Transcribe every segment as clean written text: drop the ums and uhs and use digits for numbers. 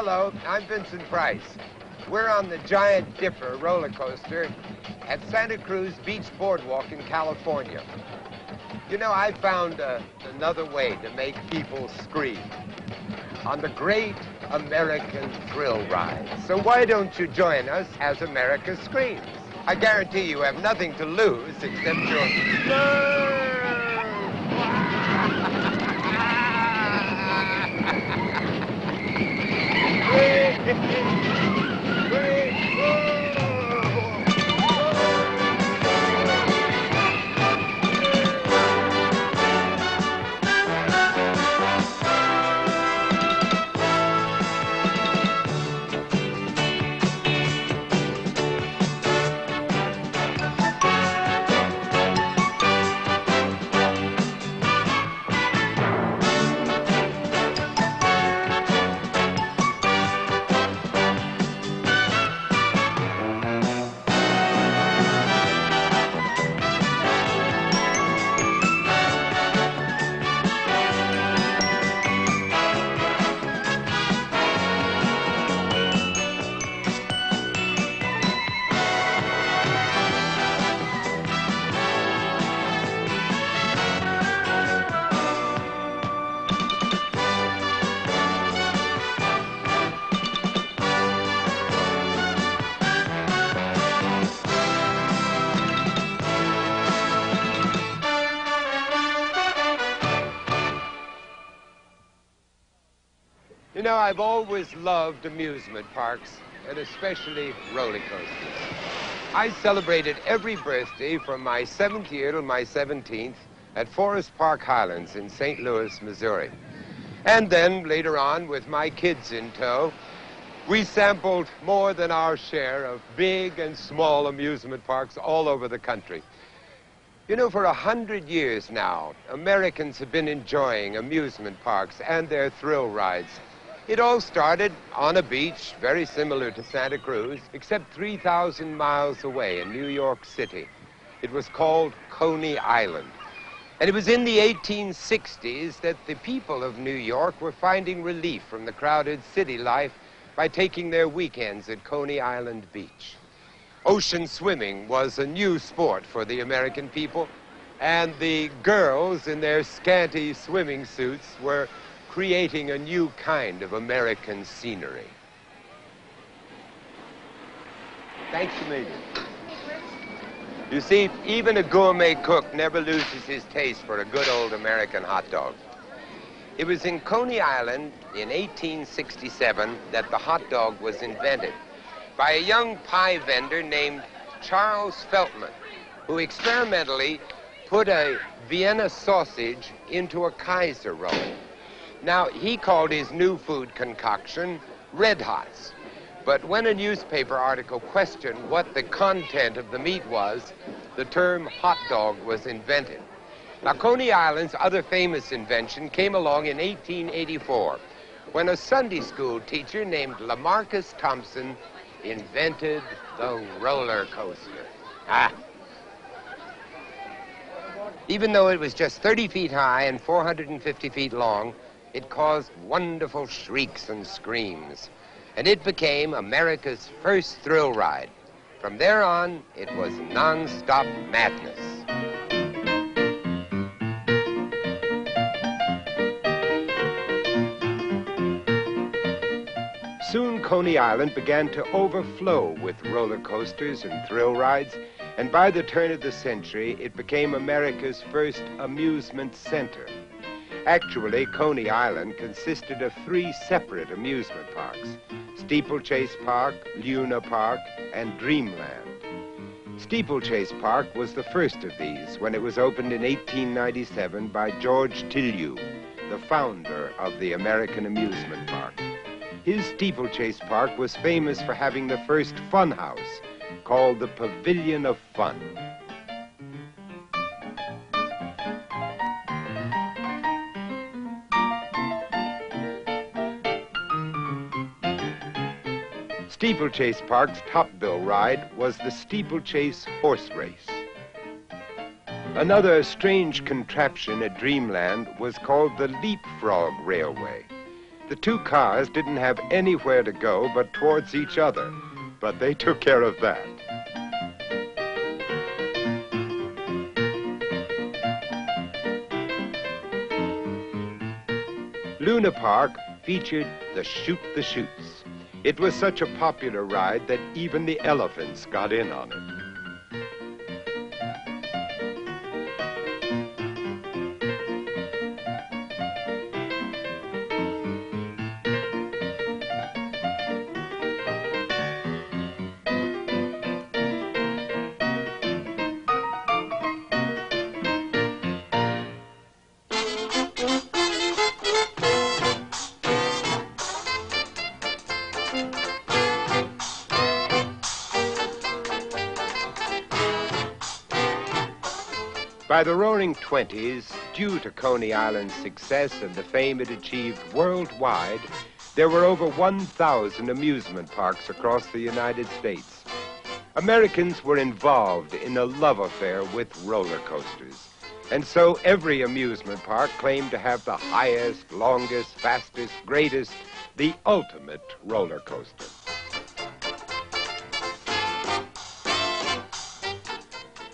Hello, I'm Vincent Price. We're on the Giant Dipper roller coaster at Santa Cruz Beach Boardwalk in California. You know, I found another way to make people scream on the Great American Thrill Ride. So why don't you join us as America screams? I guarantee you have nothing to lose except your nerve. You know, I've always loved amusement parks, and especially roller coasters. I celebrated every birthday from my 7th year to my 17th at Forest Park Highlands in St. Louis, Missouri. And then, later on, with my kids in tow, we sampled more than our share of big and small amusement parks all over the country. You know, for 100 years now, Americans have been enjoying amusement parks and their thrill rides. It all started on a beach very similar to Santa Cruz, except 3,000 miles away in New York City. It was called Coney Island. And it was in the 1860s that the people of New York were finding relief from the crowded city life by taking their weekends at Coney Island Beach. Ocean swimming was a new sport for the American people, and the girls in their scanty swimming suits were creating a new kind of American scenery. Thanks a million. You see, even a gourmet cook never loses his taste for a good old American hot dog. It was in Coney Island in 1867 that the hot dog was invented by a young pie vendor named Charles Feltman, who experimentally put a Vienna sausage into a Kaiser roll. Now, he called his new food concoction Red Hots. But when a newspaper article questioned what the content of the meat was, the term hot dog was invented. Now, Coney Island's other famous invention came along in 1884, when a Sunday school teacher named Lamarcus Thompson invented the roller coaster. Even though it was just 30 feet high and 450 feet long, it caused wonderful shrieks and screams, and it became America's first thrill ride. From there on, it was non-stop madness. Soon, Coney Island began to overflow with roller coasters and thrill rides, and by the turn of the century, it became America's first amusement center. Actually, Coney Island consisted of 3 separate amusement parks: Steeplechase Park, Luna Park, and Dreamland. Steeplechase Park was the first of these when it was opened in 1897 by George Tilliou, the founder of the American amusement park. His Steeplechase Park was famous for having the first fun house, called the Pavilion of Fun. Steeplechase Park's top bill ride was the Steeplechase Horse Race. Another strange contraption at Dreamland was called the Leapfrog Railway. The two cars didn't have anywhere to go but towards each other, but they took care of that. Luna Park featured the Shoot the Chutes. It was such a popular ride that even the elephants got in on it. By the Roaring '20s, due to Coney Island's success and the fame it achieved worldwide, there were over 1,000 amusement parks across the United States. Americans were involved in a love affair with roller coasters. And so every amusement park claimed to have the highest, longest, fastest, greatest, the ultimate roller coaster.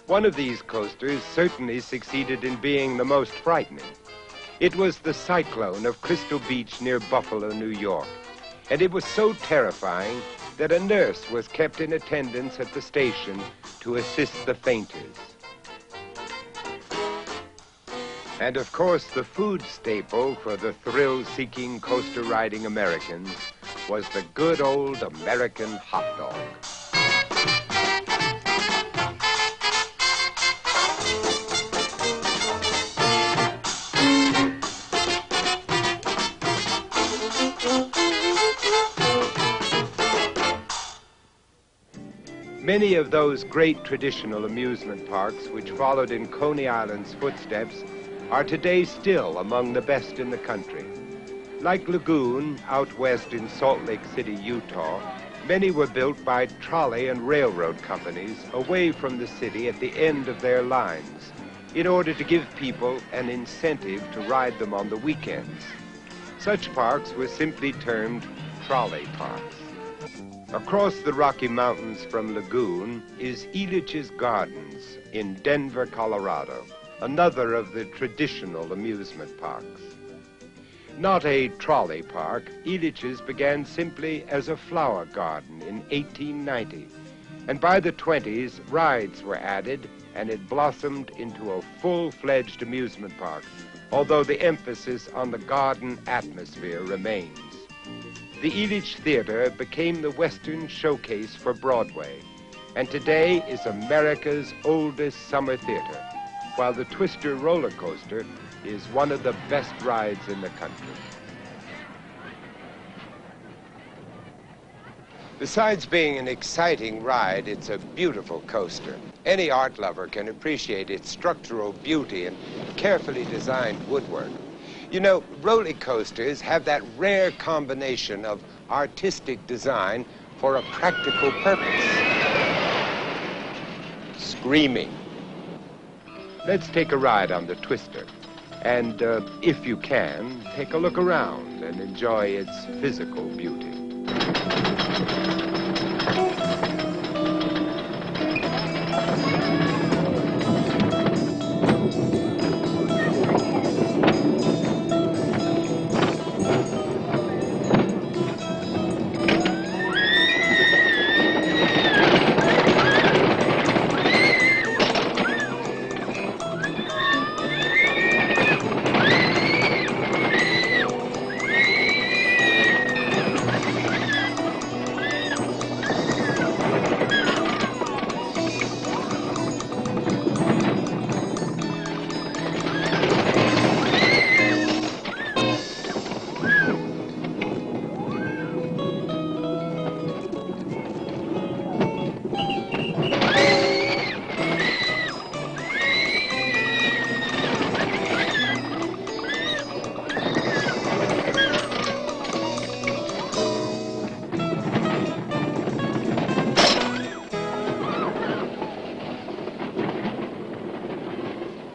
One of these coasters certainly succeeded in being the most frightening. It was the Cyclone of Crystal Beach near Buffalo, New York. And it was so terrifying that a nurse was kept in attendance at the station to assist the fainters. And of course, the food staple for the thrill-seeking coaster-riding Americans was the good old American hot dog. Many of those great traditional amusement parks which followed in Coney Island's footsteps are today still among the best in the country. Like Lagoon, out west in Salt Lake City, Utah, many were built by trolley and railroad companies away from the city at the end of their lines in order to give people an incentive to ride them on the weekends. Such parks were simply termed trolley parks. Across the Rocky Mountains from Lagoon is Elitch's Gardens in Denver, Colorado, another of the traditional amusement parks. Not a trolley park, Elitch's began simply as a flower garden in 1890. And by the 20s, rides were added and it blossomed into a full-fledged amusement park, although the emphasis on the garden atmosphere remains. The Elitch Theater became the Western showcase for Broadway, and today is America's oldest summer theater, while the Twister roller coaster is one of the best rides in the country. Besides being an exciting ride, it's a beautiful coaster. Any art lover can appreciate its structural beauty and carefully designed woodwork. You know, roller coasters have that rare combination of artistic design for a practical purpose. Screaming. Let's take a ride on the Twister. And if you can, take a look around and enjoy its physical beauty.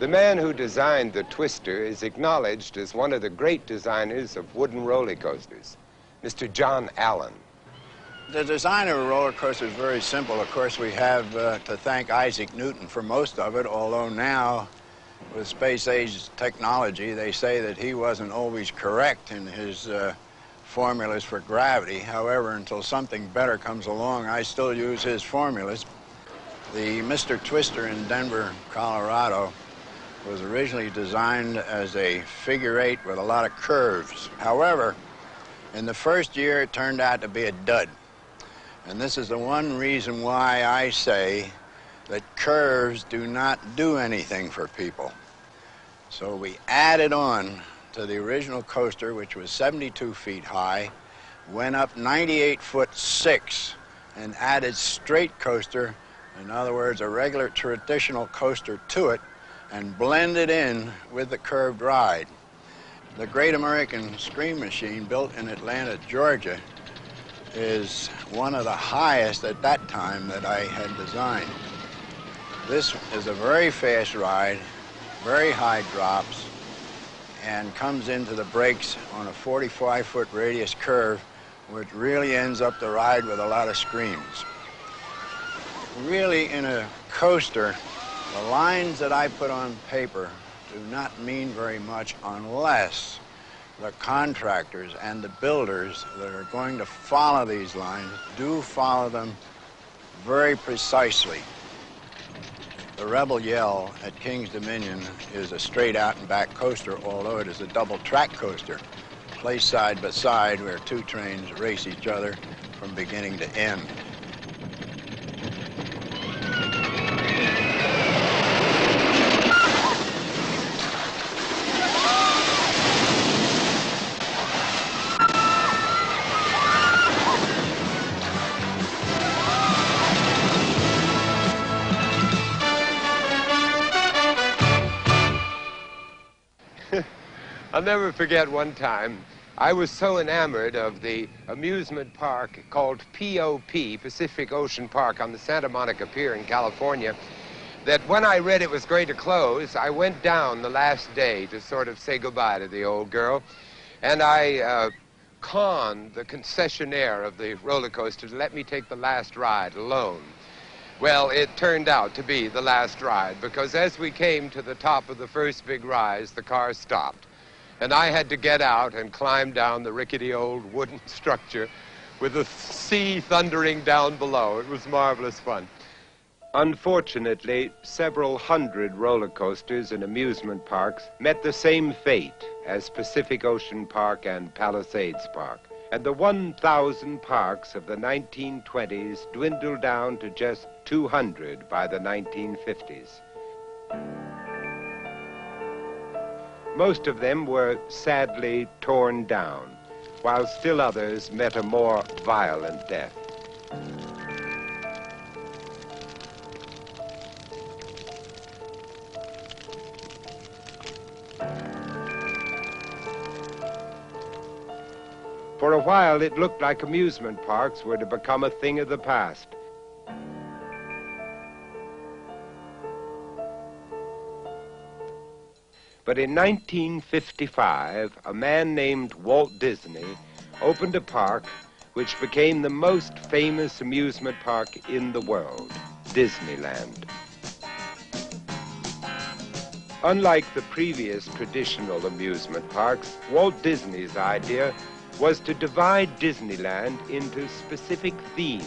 The man who designed the Twister is acknowledged as one of the great designers of wooden roller coasters, Mr. John Allen. The design of a roller coaster is very simple. Of course, we have to thank Isaac Newton for most of it, although now, with space-age technology, they say that he wasn't always correct in his formulas for gravity. However, until something better comes along, I still use his formulas. The Mr. Twister in Denver, Colorado, was originally designed as a figure-8 with a lot of curves. However, in the first year, it turned out to be a dud. And this is the one reason why I say that curves do not do anything for people. So we added on to the original coaster, which was 72 feet high, went up 98 foot 6, and added straight coaster, in other words, a regular traditional coaster to it, and blended in with the curved ride. The Great American Scream Machine, built in Atlanta, Georgia, is one of the highest at that time that I had designed. This is a very fast ride, very high drops, and comes into the brakes on a 45-foot radius curve, which really ends up the ride with a lot of screams. Really, in a coaster, the lines that I put on paper do not mean very much unless the contractors and the builders that are going to follow these lines do follow them very precisely. The Rebel Yell at King's Dominion is a straight out and back coaster, although it is a double track coaster, placed side by side where two trains race each other from beginning to end. I'll never forget one time, I was so enamored of the amusement park called POP, Pacific Ocean Park, on the Santa Monica Pier in California, that when I read it was going to close, I went down the last day to sort of say goodbye to the old girl, and I conned the concessionaire of the roller coaster to let me take the last ride alone. Well, it turned out to be the last ride, because as we came to the top of the first big rise, the car stopped. And I had to get out and climb down the rickety old wooden structure with the sea thundering down below. It was marvelous fun. Unfortunately, several hundred roller coasters and amusement parks met the same fate as Pacific Ocean Park and Palisades Park. And the 1,000 parks of the 1920s dwindled down to just 200 by the 1950s. Most of them were sadly torn down, while still others met a more violent death. For a while, it looked like amusement parks were to become a thing of the past. But in 1955, a man named Walt Disney opened a park which became the most famous amusement park in the world, Disneyland. Unlike the previous traditional amusement parks, Walt Disney's idea was to divide Disneyland into specific themes,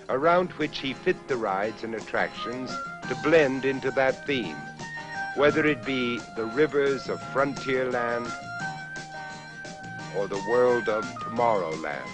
around which he fit the rides and attractions to blend into that theme, whether it be the rivers of Frontierland or the world of Tomorrowland.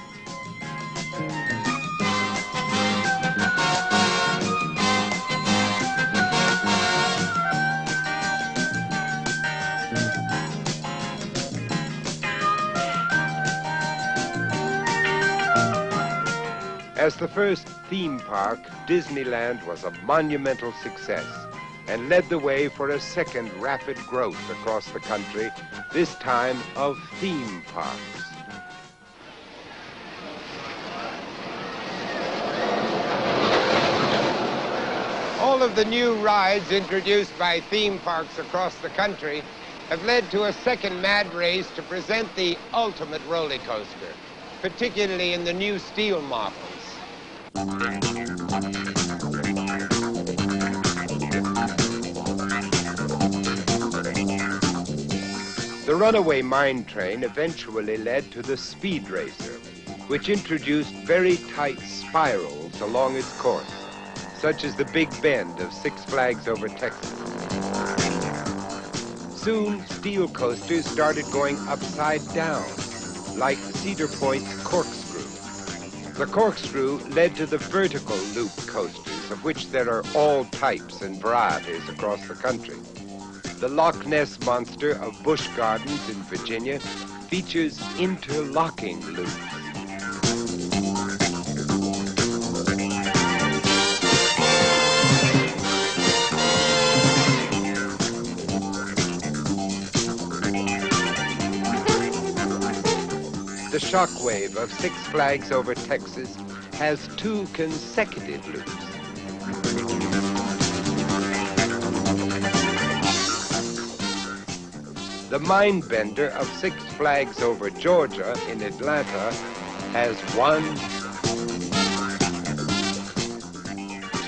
As the first theme park, Disneyland was a monumental success and led the way for a second rapid growth across the country, this time of theme parks. All All of the new rides introduced by theme parks across the country have led to a second mad race to present the ultimate roller coaster, particularly in the new steel models. The runaway mine train eventually led to the Speed Racer, which introduced very tight spirals along its course, such as the Big Bend of Six Flags Over Texas. Soon, steel coasters started going upside down, like Cedar Point's Corkscrew. The Corkscrew led to the vertical loop coasters, of which there are all types and varieties across the country. The Loch Ness Monster of Busch Gardens in Virginia features interlocking loops. The Shockwave of Six Flags Over Texas has 2 consecutive loops. The Mindbender of Six Flags Over Georgia in Atlanta has 1,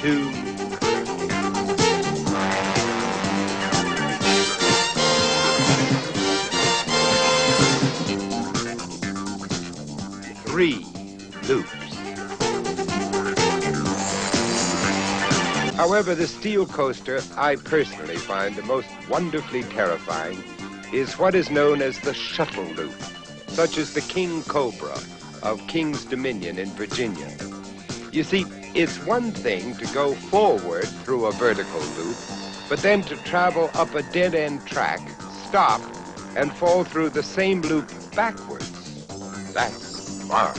2, 3 loops. However, the steel coaster I personally find the most wonderfully terrifying is what is known as the shuttle loop, such as the King Cobra of King's Dominion in Virginia. You see, it's one thing to go forward through a vertical loop, but then to travel up a dead-end track, stop, and fall through the same loop backwards. That's fun.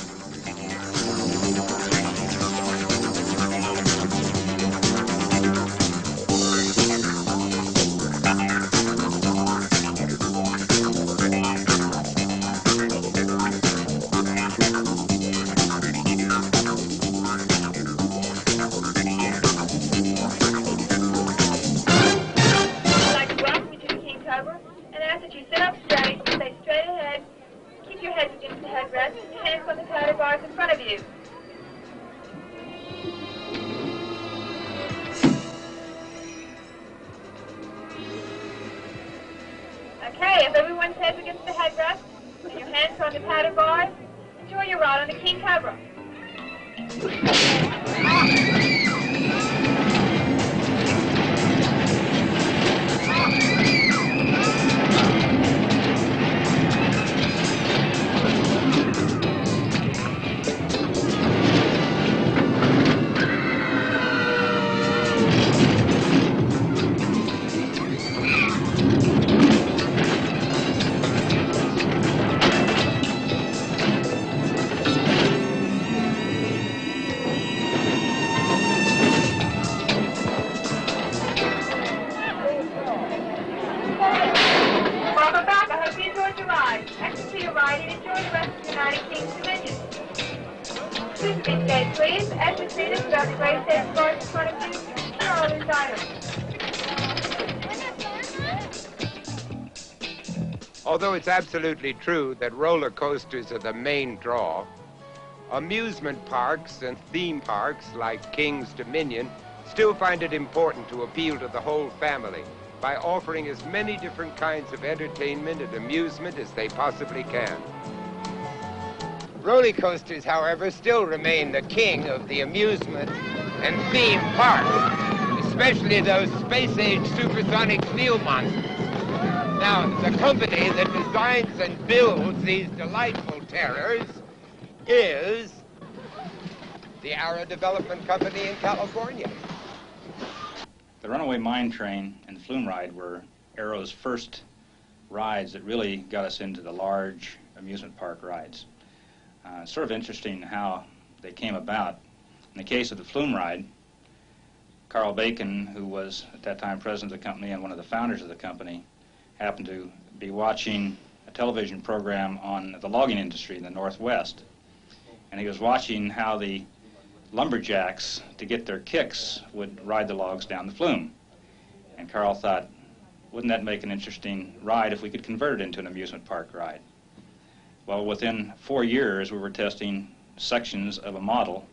Okay, if everyone's heads against the headrest and your hands are on the paddle bars, enjoy your ride on the King Cobra. Please, as you see this about the great state cars in front of you, and all these items. Although it's absolutely true that roller coasters are the main draw, amusement parks and theme parks like King's Dominion still find it important to appeal to the whole family by offering as many different kinds of entertainment and amusement as they possibly can. Roller coasters, however, still remain the king of the amusement and theme parks, especially those space-age supersonic steel monsters. Now, the company that designs and builds these delightful terrors is the Arrow Development Company in California. The Runaway Mine Train and the Flume Ride were Arrow's first rides that really got us into the large amusement park rides. It's sort of interesting how they came about. In the case of the Flume Ride, Carl Bacon, who was at that time president of the company and one of the founders of the company, happened to be watching a television program on the logging industry in the Northwest. And he was watching how the lumberjacks, to get their kicks, would ride the logs down the flume. And Carl thought, wouldn't that make an interesting ride if we could convert it into an amusement park ride? Well, within 4 years, we were testing sections of a model,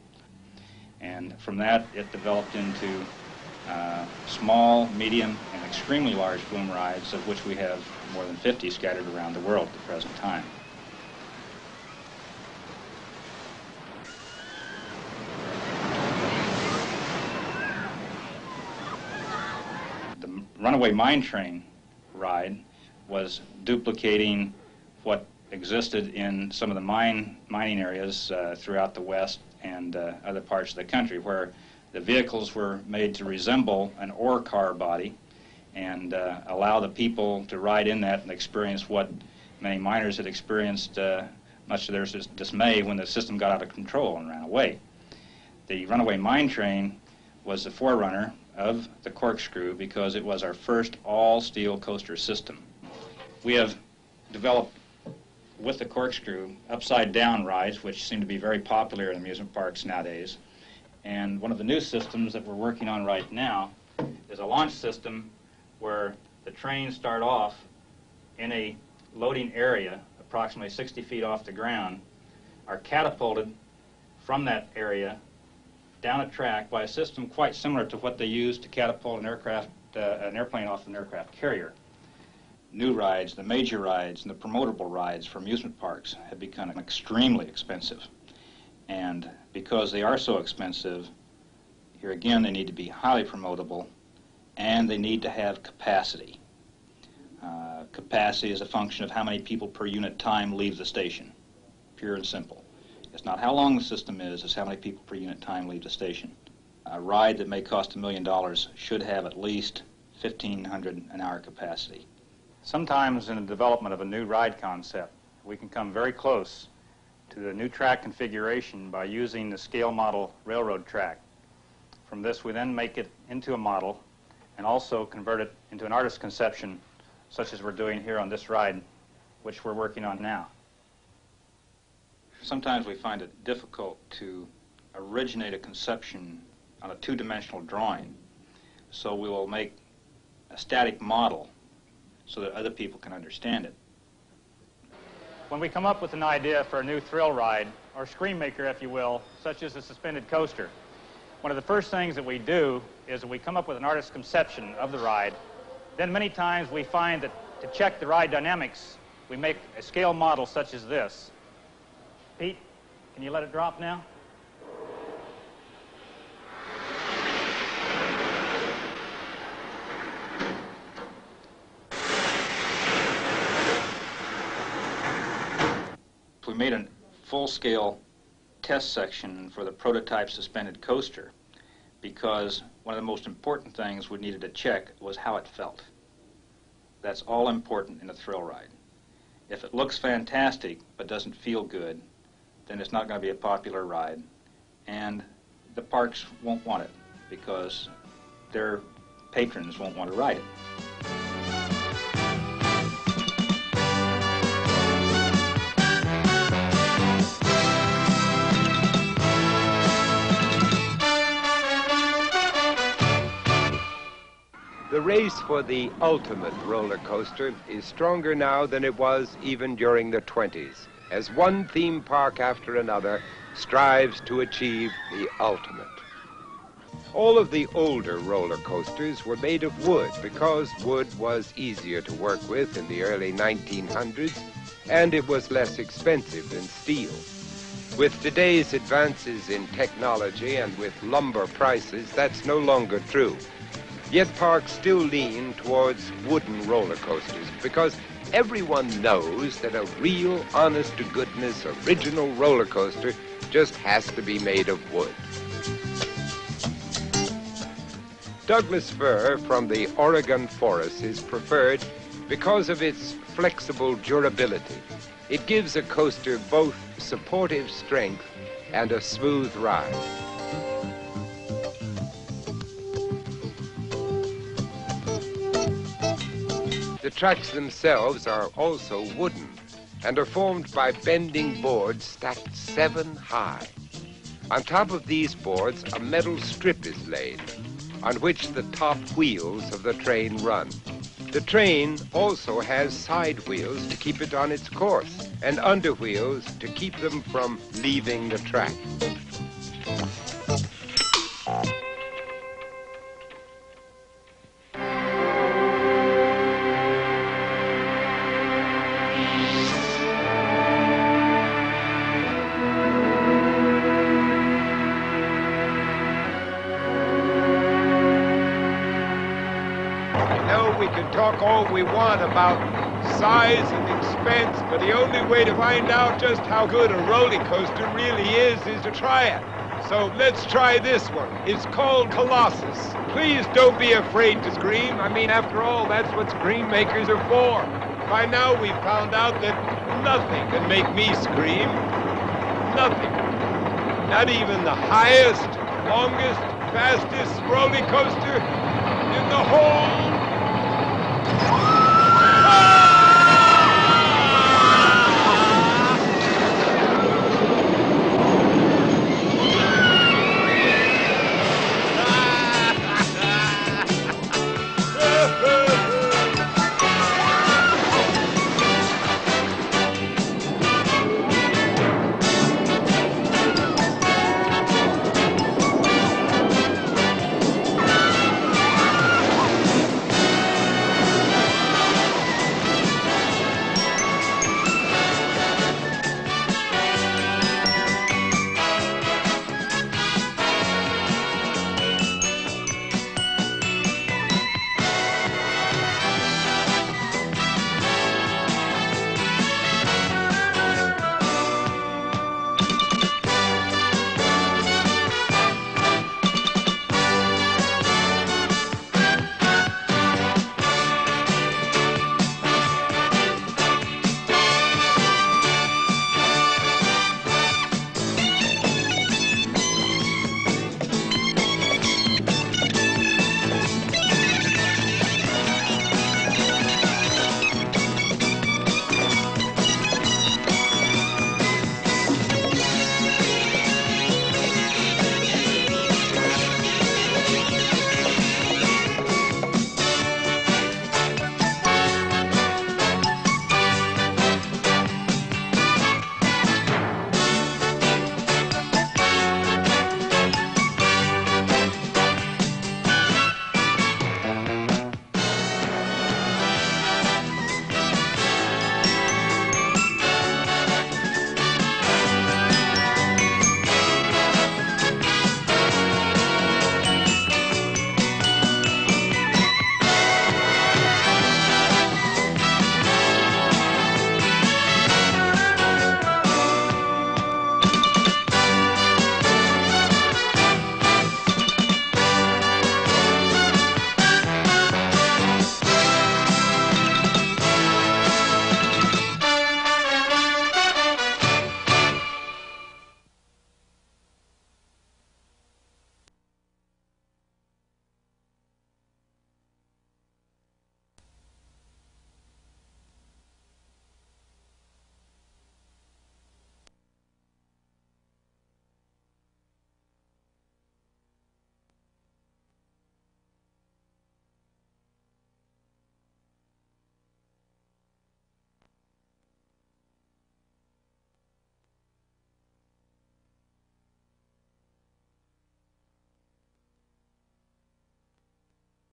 and from that, it developed into small, medium, and extremely large flume rides, of which we have more than 50 scattered around the world at the present time. The Runaway Mine Train ride was duplicating what existed in some of the mining areas throughout the West and other parts of the country, where the vehicles were made to resemble an ore car body and allow the people to ride in that and experience what many miners had experienced, much to their dismay, when the system got out of control and ran away. The Runaway Mine Train was the forerunner of the Corkscrew because it was our first all-steel coaster system. We have developed with the Corkscrew upside-down rides, which seem to be very popular in amusement parks nowadays. And one of the new systems that we're working on right now is a launch system where the trains start off in a loading area approximately 60 feet off the ground, are catapulted from that area down a track by a system quite similar to what they use to catapult an airplane off an aircraft carrier. New rides, the major rides, and the promotable rides for amusement parks have become extremely expensive. And because they are so expensive, here again they need to be highly promotable, and they need to have capacity. Capacity is a function of how many people per unit time leave the station, pure and simple. It's not how long the system is, it's how many people per unit time leave the station. A ride that may cost $1 million should have at least 1,500 an hour capacity. Sometimes in the development of a new ride concept, we can come very close to the new track configuration by using the scale model railroad track. From this, we then make it into a model and also convert it into an artist's conception, such as we're doing here on this ride, which we're working on now. Sometimes we find it difficult to originate a conception on a two-dimensional drawing, so we will make a static model so that other people can understand it. When we come up with an idea for a new thrill ride, or screen maker, if you will, such as a suspended coaster, one of the first things that we do is that we come up with an artist's conception of the ride. Then many times we find that to check the ride dynamics, we make a scale model such as this. Pete, can you let it drop now? We made a full-scale test section for the prototype suspended coaster because one of the most important things we needed to check was how it felt. That's all important in a thrill ride. If it looks fantastic but doesn't feel good, then it's not going to be a popular ride, and the parks won't want it because their patrons won't want to ride it. The race for the ultimate roller coaster is stronger now than it was even during the 20s, as one theme park after another strives to achieve the ultimate. All of the older roller coasters were made of wood because wood was easier to work with in the early 1900s, and it was less expensive than steel. With today's advances in technology and with lumber prices, that's no longer true. Yet parks still lean towards wooden roller coasters because everyone knows that a real, honest-to-goodness, original roller coaster just has to be made of wood. Douglas fir from the Oregon forest is preferred because of its flexible durability. It gives a coaster both supportive strength and a smooth ride. The tracks themselves are also wooden and are formed by bending boards stacked 7 high. On top of these boards, a metal strip is laid, on which the top wheels of the train run. The train also has side wheels to keep it on its course, and under wheels to keep them from leaving the track. We can talk all we want about size and expense, but the only way to find out just how good a roller coaster really is to try it. So let's try this one. It's called Colossus. Please don't be afraid to scream. I mean, after all, that's what scream makers are for. By now, we've found out that nothing can make me scream. Nothing. Not even the highest, longest, fastest roller coaster in the whole